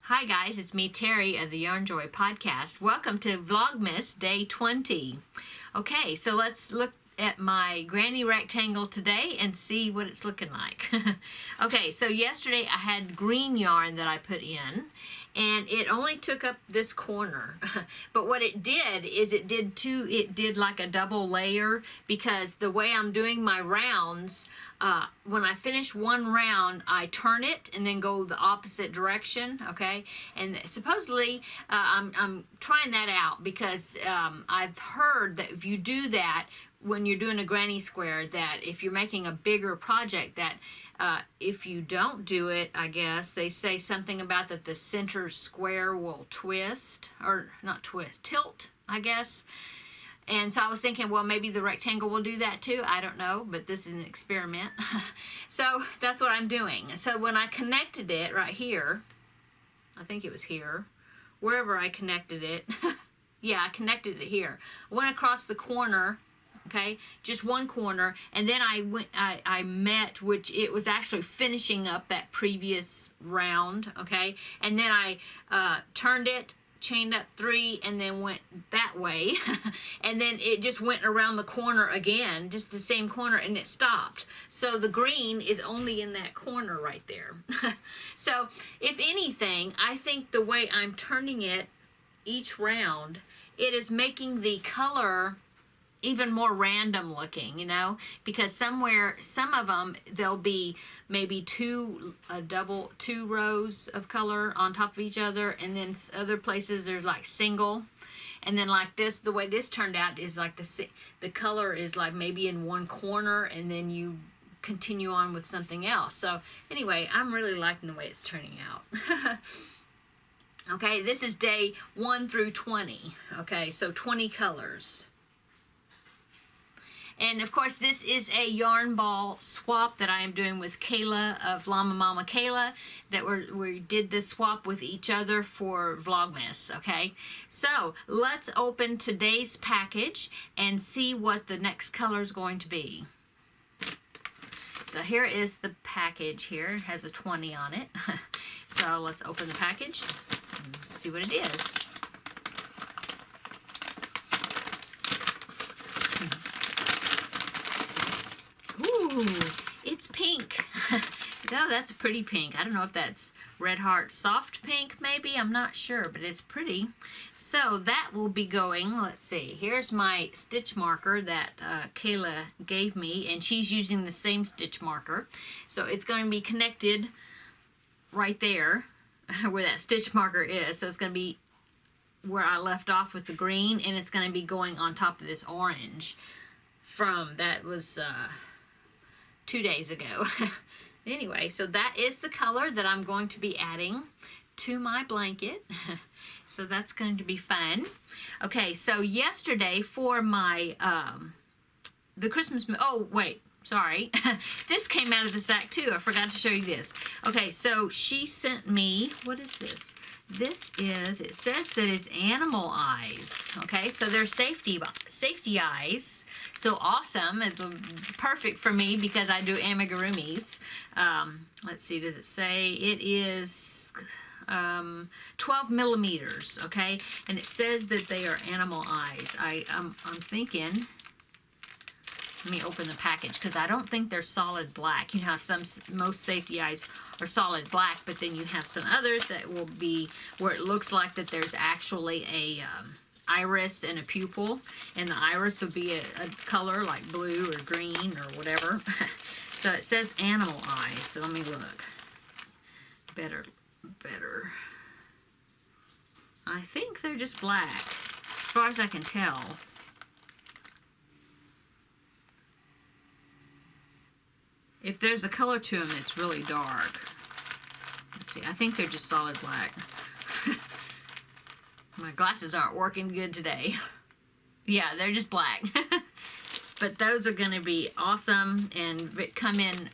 Hi guys, it's me Terry of the Yarnjoy podcast. Welcome to Vlogmas Day 20. Okay, so let's look at my granny rectangle today and see what it's looking like. Okay, so yesterday I had green yarn that I put in and it only took up this corner. But what it did is it did like a double layer, because the way I'm doing my rounds, when I finish one round, I turn it and then go the opposite direction, okay? And supposedly, I'm trying that out because I've heard that if you do that, when you're doing a granny square, that if you're making a bigger project, that if you don't do it, I guess, they say something about that the center square will twist, or not twist, tilt, I guess. And so I was thinking, well, maybe the rectangle will do that too. I don't know, but this is an experiment. So that's what I'm doing. So when I connected it right here, I think it was here, wherever I connected it. Yeah, I connected it here. Went across the corner, okay, just one corner, and then I met, which it was actually finishing up that previous round, okay, and then I turned it, chained up 3, and then went that way. And then it just went around the corner again, just the same corner, and it stopped. So the green is only in that corner right there. So if anything, I think the way I'm turning it each round, it is making the color even more random looking, you know, because some of them, there'll be maybe two rows of color on top of each other, and then other places there's like single. And then like this, the way this turned out is like the color is like maybe in one corner, and then you continue on with something else. So anyway, I'm really liking the way it's turning out. Okay, this is day 1 through 20. Okay, so 20 colors. And of course, this is a yarn ball swap that I am doing with Kayla of Llama Mama Kayla, that we did this swap with each other for Vlogmas, okay? So let's open today's package and see what the next color is going to be. So here is the package here. It has a 20 on it. So let's open the package and see what it is. Ooh, it's pink. Oh, that's a pretty pink. I don't know if that's Red Heart soft pink, maybe. I'm not sure, but it's pretty. So that will be going, let's see. Here's my stitch marker that Kayla gave me, and she's using the same stitch marker. So it's going to be connected right there where that stitch marker is. So it's going to be where I left off with the green, and it's going to be going on top of this orange that was 2 days ago. Anyway, so that is the color that I'm going to be adding to my blanket. So that's going to be fun. Okay, so yesterday for my the Christmas, oh wait, sorry. This came out of the sack too. I forgot to show you this. Okay, so she sent me, what is this? This is, it says that it's animal eyes. Okay, so they're safety eyes. So awesome. It's perfect for me because I do amigurumis. Let's see, does it say? It is 12 millimeters, okay? And it says that they are animal eyes. I'm thinking, let me open the package, because I don't think they're solid black. You know how most safety eyes are solid black, but then you have some others that will be where it looks like that there's actually a iris and a pupil, and the iris would be a color like blue or green or whatever. So it says animal eyes. So let me look. Better. I think they're just black, as far as I can tell. If there's a color to them, it's really dark. Let's see, I think they're just solid black. My glasses aren't working good today. Yeah, they're just black. But those are going to be awesome and come in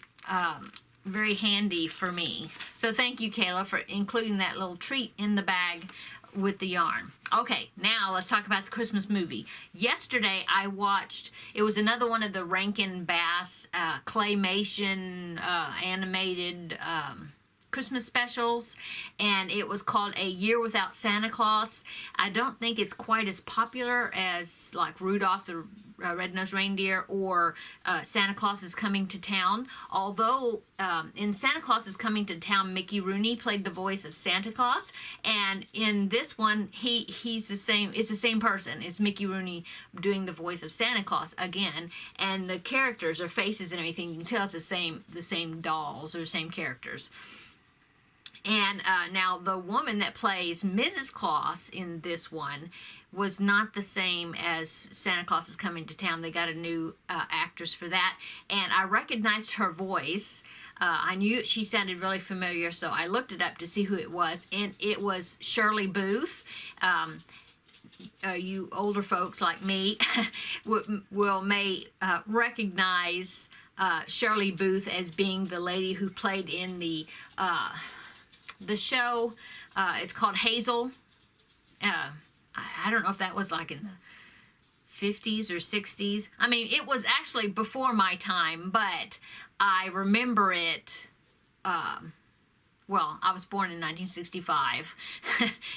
very handy for me. So thank you, Kayla, for including that little treat in the bag with the yarn. Okay, now let's talk about the Christmas movie. Yesterday I watched, it was another one of the Rankin Bass claymation animated Christmas specials, and it was called A Year Without Santa Claus. I don't think it's quite as popular as like Rudolph the Red-Nosed Reindeer or Santa Claus is Coming to Town. Although in Santa Claus is Coming to Town, Mickey Rooney played the voice of Santa Claus, and in this one, he's the same. It's the same person. It's Mickey Rooney doing the voice of Santa Claus again, and the characters or faces and everything, you can tell it's the same dolls or the same characters. And now the woman that plays Mrs. Claus in this one was not the same as Santa Claus is Coming to Town. They got a new actress for that, and I recognized her voice. I knew she sounded really familiar, so I looked it up to see who it was, and it was Shirley Booth. You older folks like me may recognize Shirley Booth as being the lady who played in the show. It's called Hazel. I don't know if that was like in the 50s or 60s. I mean, it was actually before my time, but I remember it. Well, I was born in 1965,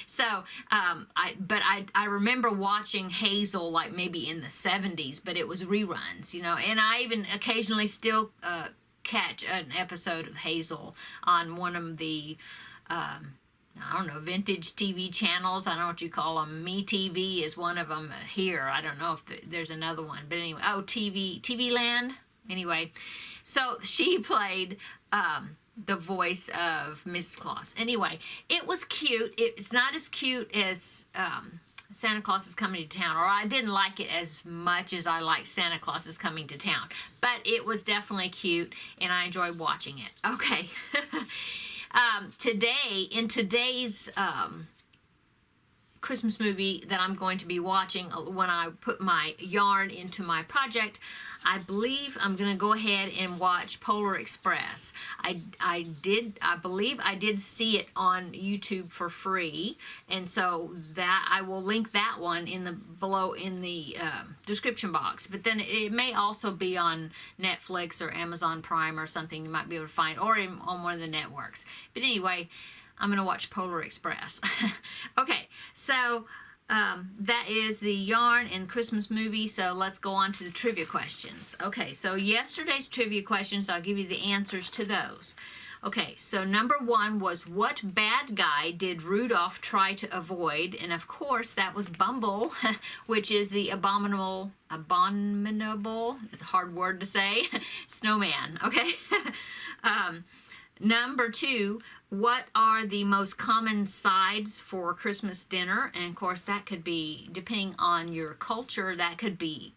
so I remember watching Hazel like maybe in the 70s, but it was reruns, you know, and I even occasionally still catch an episode of Hazel on one of the I don't know, vintage TV channels. I don't know what you call them. MeTV is one of them here. I don't know if there's another one, but anyway, TV Land. Anyway, so she played the voice of Mrs. Claus. Anyway, it was cute. It's not as cute as Santa Claus is Coming to Town, or I didn't like it as much as I like Santa Claus is Coming to Town, but it was definitely cute, and I enjoyed watching it. Okay. In today's Christmas movie that I'm going to be watching, when I put my yarn into my project, I believe I'm going to go ahead and watch Polar Express. I believe I did see it on YouTube for free, and so that I will link that one below in the description box. But then it may also be on Netflix or Amazon Prime or something you might be able to find, or on one of the networks. But anyway, I'm going to watch Polar Express. Okay, so that is the yarn and Christmas movie, so let's go on to the trivia questions. Okay, so yesterday's trivia questions, I'll give you the answers to those. Okay, so number 1 was, what bad guy did Rudolph try to avoid? And of course, that was Bumble, which is the abominable, it's a hard word to say, snowman, okay? Number 2, what are the most common sides for Christmas dinner? And of course, that could be, depending on your culture, that could be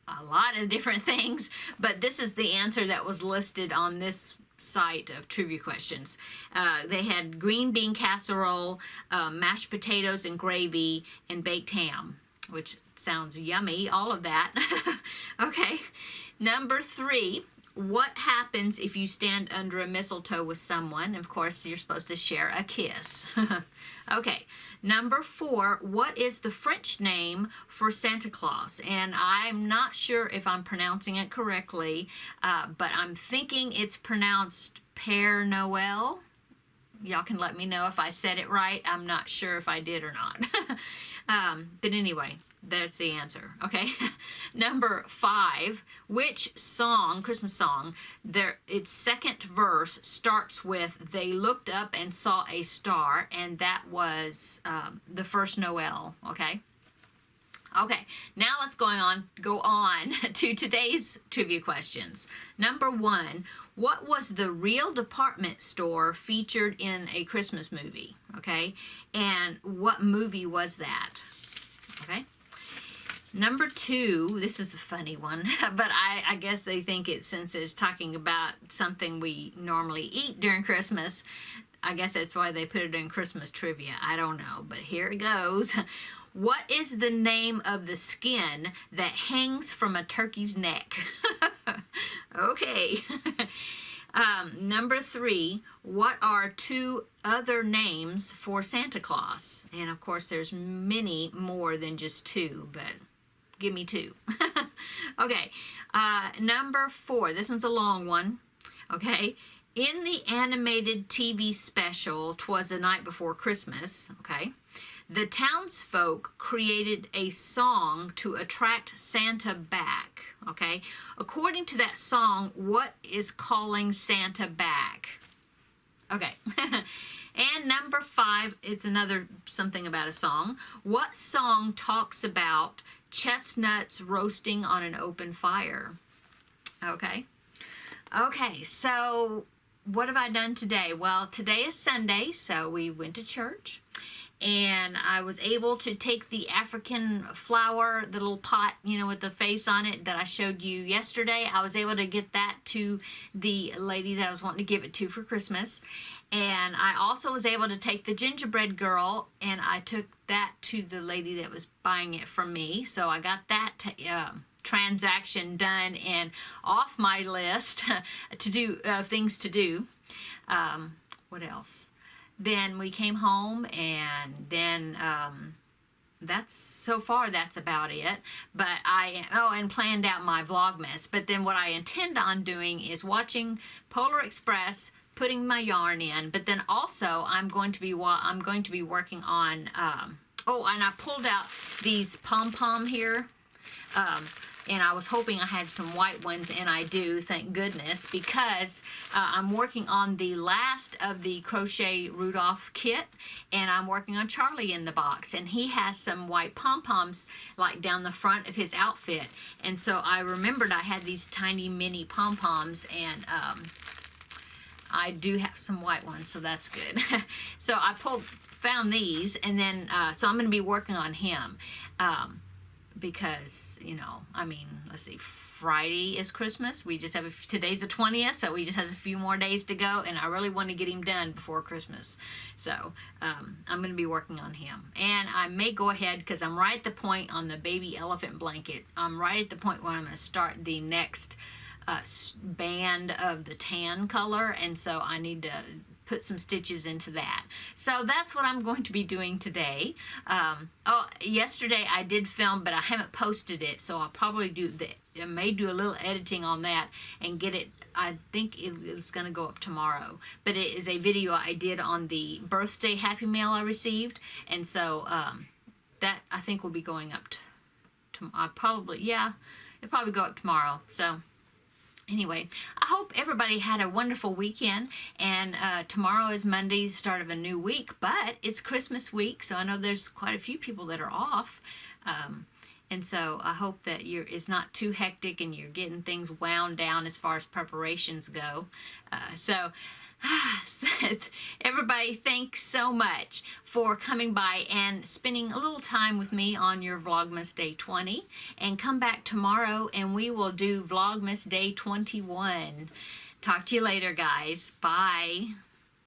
a lot of different things, but this is the answer that was listed on this site of trivia questions. They had green bean casserole, mashed potatoes and gravy, and baked ham, which sounds yummy, all of that. Okay, number 3, what happens if you stand under a mistletoe with someone? Of course, you're supposed to share a kiss. Okay, number 4, what is the French name for Santa Claus? And I'm not sure if I'm pronouncing it correctly, but I'm thinking it's pronounced Père Noël. Y'all can let me know if I said it right. I'm not sure if I did or not. But anyway, that's the answer, okay? Number 5, which song, Christmas song, its second verse starts with, they looked up and saw a star, and that was the first Noel, okay? Okay, now let's go on to today's trivia questions. Number 1, what was the real department store featured in a Christmas movie, okay? And what movie was that, okay? Number 2, this is a funny one, but I guess they think it, since it's talking about something we normally eat during Christmas, I guess that's why they put it in Christmas trivia. I don't know, but here it goes. What is the name of the skin that hangs from a turkey's neck? Okay. Number 3, what are 2 other names for Santa Claus? And of course, there's many more than just 2, but give me 2. Okay, number 4, this one's a long one, okay? in the animated TV special, 'Twas the Night Before Christmas, okay, the townsfolk created a song to attract Santa back, okay? According to that song, what is calling Santa back? Okay. And number 5, it's another something about a song. What song talks about chestnuts roasting on an open fire? Okay. Okay, so what have I done today? Well, today is Sunday, so we went to church. And I was able to take the African flower, the little pot, you know, with the face on it that I showed you yesterday. I was able to get that to the lady that I was wanting to give it to for Christmas. And I also was able to take the gingerbread girl, and I took that to the lady that was buying it from me. So I got that transaction done and off my list to do things to do. What else? Then we came home, and then that's about it. But and planned out my Vlogmas. But then what I intend on doing is watching Polar Express, putting my yarn in. But then also I'm going to be working on and I pulled out these pom-pom here. And I was hoping I had some white ones, and I do, thank goodness, because I'm working on the last of the crochet Rudolph kit, and I'm working on Charlie in the box, and he has some white pom-poms like down the front of his outfit. And so I remembered I had these tiny mini pom-poms, and I do have some white ones, so that's good. So I found these, and then so I'm going to be working on him. Because, you know, I mean, let's see, Friday is Christmas. We just have today's the 20th, so we just have a few more days to go, and I really want to get him done before Christmas. So I'm going to be working on him. And I may go ahead, because I'm right at the point on the baby elephant blanket. I'm right at the point where I'm going to start the next band of the tan color, and so I need to put some stitches into that. So that's what I'm going to be doing today. Yesterday I did film, but I haven't posted it, so I'll probably I may do a little editing on that and get it. I think it's going to go up tomorrow, but it is a video I did on the birthday Happy Mail I received, and so that I think will be going up it'll probably go up tomorrow. So anyway, I hope everybody had a wonderful weekend, and tomorrow is Monday, start of a new week, but it's Christmas week, so I know there's quite a few people that are off, and so I hope that it's not too hectic and you're getting things wound down as far as preparations go. Everybody, thanks so much for coming by and spending a little time with me on your Vlogmas Day 20. And come back tomorrow and we will do Vlogmas Day 21. Talk to you later, guys. Bye.